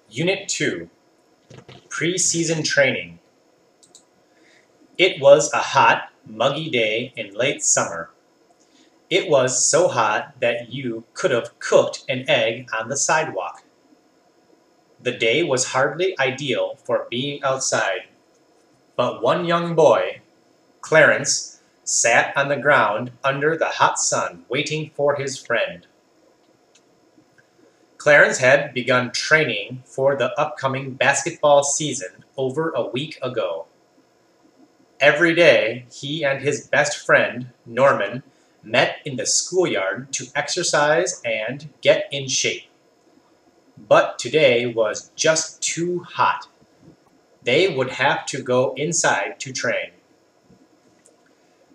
Unit 2, Preseason Training. It was a hot, muggy day in late summer. It was so hot that you could have cooked an egg on the sidewalk. The day was hardly ideal for being outside, but one young boy, Clarence, sat on the ground under the hot sun waiting for his friend. Clarence had begun training for the upcoming basketball season over a week ago. Every day, he and his best friend, Norman, met in the schoolyard to exercise and get in shape. But today was just too hot. They would have to go inside to train.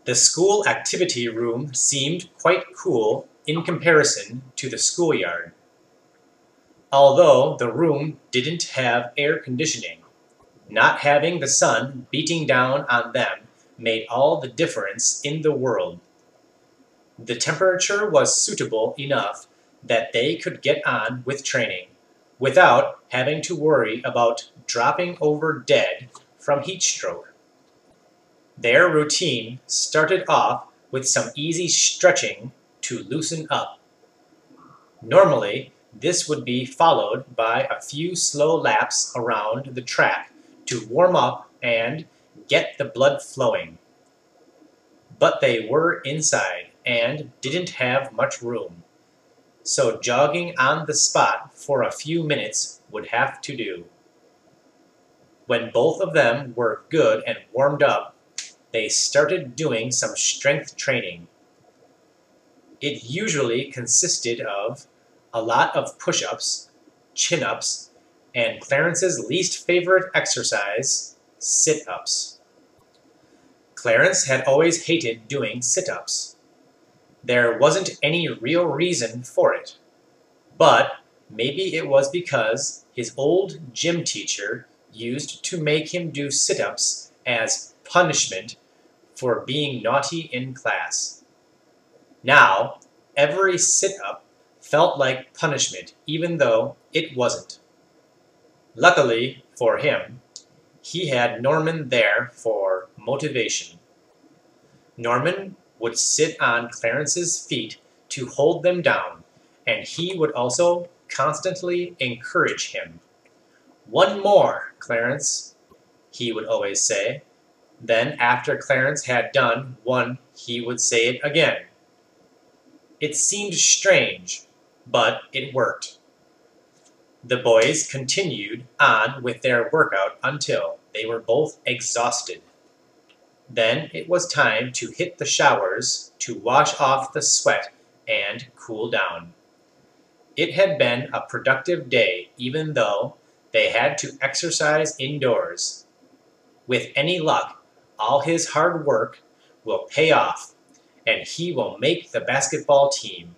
The school activity room seemed quite cool in comparison to the schoolyard. Although the room didn't have air conditioning, not having the sun beating down on them made all the difference in the world. The temperature was suitable enough that they could get on with training, without having to worry about dropping over dead from heat stroke. Their routine started off with some easy stretching to loosen up. Normally, this would be followed by a few slow laps around the track to warm up and get the blood flowing. But they were inside and didn't have much room, so jogging on the spot for a few minutes would have to do. When both of them were good and warmed up, they started doing some strength training. It usually consisted of a lot of push-ups, chin-ups, and Clarence's least favorite exercise, sit-ups. Clarence had always hated doing sit-ups. There wasn't any real reason for it, but maybe it was because his old gym teacher used to make him do sit-ups as punishment for being naughty in class. Now, every sit-up felt like punishment, even though it wasn't. Luckily for him, he had Norman there for motivation. Norman would sit on Clarence's feet to hold them down, and he would also constantly encourage him. "One more, Clarence," he would always say. Then after Clarence had done one, he would say it again. It seemed strange, but it worked. The boys continued on with their workout until they were both exhausted. Then it was time to hit the showers to wash off the sweat and cool down. It had been a productive day, even though they had to exercise indoors. With any luck, all his hard work will pay off, and he will make the basketball team.